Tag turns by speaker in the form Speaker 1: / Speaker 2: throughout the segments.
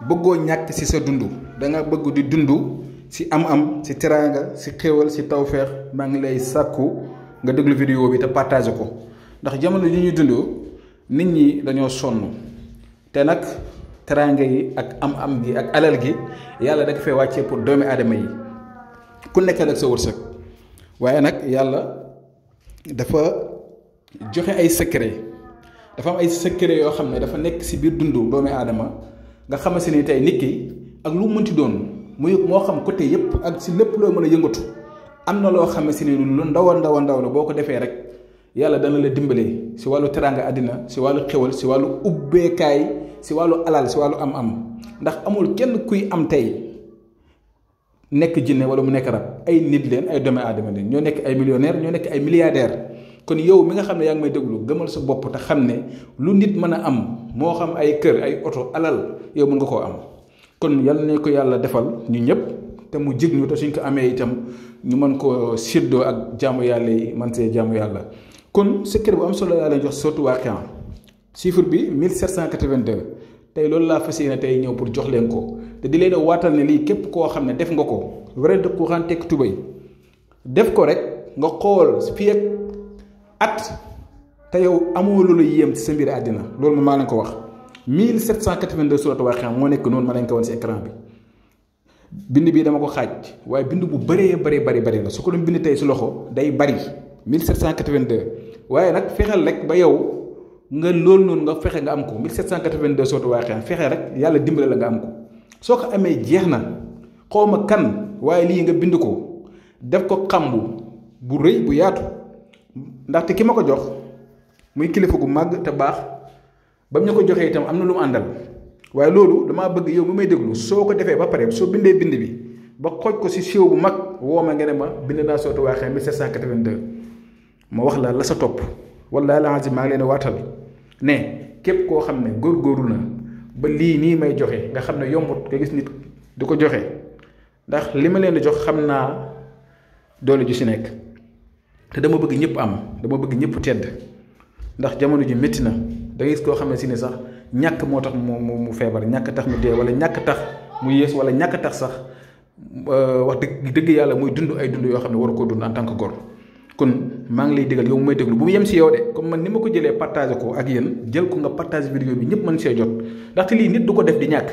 Speaker 1: bëggoo ñàkk ci sa dund da nga bëgg di dund ci am-am ci teraanga ci xéewal ci tawfeex maa ngi lay sàkku nga déglu vidéo bi te partage ko ndax jamono yi ñuy dund nit ñi dañoo sonn te nag teraanga yi ak am-am gi ak alal gi yàlla da ko fay wàccee pour doomi aadama yi ku nekk ak sa wërsëg waaye nag yàlla dafa joxe ay secret dafa am ay secret yoo xam ne dafa nekk ci biir dundu doomi aadama nga xamante ni tey nit ki ak lu mënti doon muy moo xam côté yépp ak ci lépp loo mën a yëngatu am na loo xamante ni lu ndaw a ndaw la boo ko defee rek yàlla dana la dimbale ci wàllu teraanga àddina ci wàllu xewal ci wàllu ubbeekaay ci wàllu alal ci wàllu am-am ndax amul kenn kuy am tey nekk jinne wala mu nekk rab ay nit leen ay doomi aadama leen ñoo nekk ay millionnaire ñoo nekk ay milliardaire kon yow mi nga xam ne yaa ngi may déglu gëmal sa bopp te xam ne lu nit mën a am moo xam ay kër ay oto alal yow mën nga koo am kon yal na ko yàlla defal ñu ñëpp te mu jig ñu te suñ ko amee itam ñu mën koo séddoo ak jaamu yàlla yi man see jaamu yàlla kon secret bu am solo yaa leen jox surtout Waaqia chiffre bi 1782 tey loolu laa fas yéene tey ñëw pour jox leen ko te di leen a waatal ne lii képp koo xam ne def nga ko vrai de courant tekk tubay def ko rek nga xool fii ak at te yow amoo lu la yéem ci sa mbir àddina loolu ma maa leen ko wax 1782 suratu Waaqia moo nekk noonu ma leen ko woon ci écran bi bind bii dama ko xaaj waaye bind bu bari la su ko doon bind tey ci loxo day bari 1782 waaye nag fexeel rek ba yow nga loolu noonu nga fexe nga am ko 1782 suratu Waaqia fexe rek yàlla dimbale la nga am ko soo ko amee jeex na xawma kan waaye lii nga bind ko def ko xambu bu rëy bu yaatu ndaxte ki ma ko jox muy kilifa gu màgg te baax ba mu ñu ko joxee itam am na lu mu àndal waaye loolu damaa bëgg yow mi may déglu soo ko defee ba pare soo bindee bind bi ba xooj ko ci siw bu mag woo ma nga ne ma bind naa suratu Waaqia 1782 ma wax la sa topp wallaahi al-aziim maa ngi leen waatal ne képp koo xam ne góorgóorlu na ba lii nii may joxe nga xam ne yombut nga gis nit du ko joxe ndax li ma leen di jox xam naa doole ju ci nekk te dama bëgg ñëpp am dama bëgg ñëpp tedd ndax jamono ji métti na da ngay gis koo xam ne si ne sax ñàkk moo tax mu feebar ñàkk tax mu dee wala ñàkk tax mu yées wala ñàkk tax sax wax dëgg yàlla muy dund ay dund yoo xam ne waru koo dund en tant que góor kon maa ngi lay digal yow mu may déglu bu mu yem si yow de comme man ni ma ko jëlee partagé ko ak yéen jël ko nga partagé vidéo bi ñëpp mën see jot ndaxte lii nit du ko def di ñàkk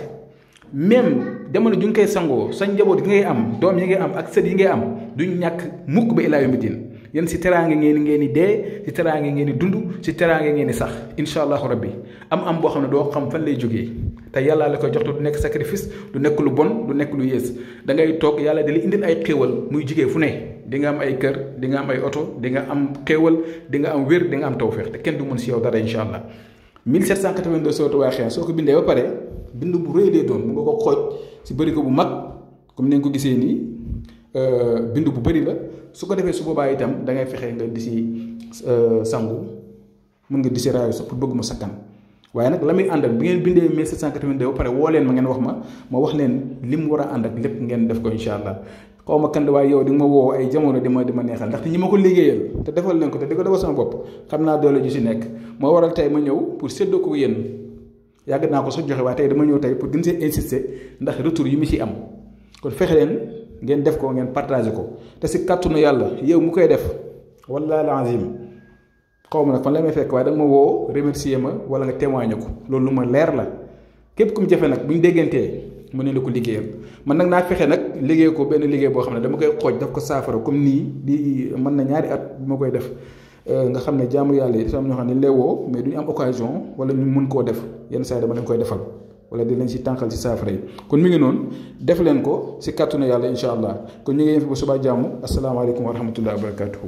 Speaker 1: même jamono ju nga koy sangoo sa njaboot yi ngay am doom yi ngay am ak sët yi ngay am duñ ñàkk mukk ba ilaa yawmi diin yéen si teraange ngeen di dee si teraange ngeen di dund si teraange ngeen di sax incha allahu rabbi am boo xam ne doo xam fan lay jógee te yàlla la koy jox te du nekk sacrifice du nekk lu bon du nekk lu yées da ngay toog yàlla di la indil ay xéewal muy jigee fu ne di nga am ay kër di nga am ay oto di nga am xéewal di nga am wér di nga am tawféex te kenn du mën si yow dara incha allah 1782 suratu Waaqia soo ko bindee ba pare bind bu rëy lay doon mu nga ko xooj si bëri ko bu mag comme ni nga ko gisee nii bind bu bëri la su ko defee su boobaa itam da ngay fexe nga di si sangu mën nga di si raayu sax pour bëgg mu sakkan waaye nag la muy àndal bi ngeen bindee 1782 ba pare woo leen ma ngeen wax ma wax leen li mu war a ànd ak lépp ngeen def ko incha allah xaw ma kan waaye yow di nga ma woo ay jamono di ma neexal ndaxte ñi ma ko liggéeyal te defal leen ko te di ko defal sama bopp xam naa doole ji si nekk moo waral tey ma ñëw pour séddoo ko yéen yàgg naa ko sa joxe waaye tey dama ñëw tey pour gën see insister ndax retour yi mu ci am kon fexe leen ngeen def ko ngeen partagé ko te si kàttanu yàlla yow mu koy def wallaahi al-aziim xaw ma nag fan la may fekk waaye da nga ma woo remercier ma wala nga témoigner ko loolu lu ma leer la képp ku mu jafe nag bu ñu déggantee mën ne la ko liggéeyal man nag naa fexe nag liggéey ko benn liggéey boo xam ne dama koy xooj daf ko saafara comme nii di mën na ñaari at bu ma koy def nga xam ne jaamu yàlla yi am ñoo xam ne lay woo mais duñu am occasion wala ñu mën koo def yenn saa yi dama leen koy defal wala di leen si tànqal si saafara yi kon mi ngi noonu def leen ko si kàttanu yàlla incha allah kon ñu ngi yem fi ba subaa jàmm asalaamaaleykum wa rahmatullahi wa barakatuhu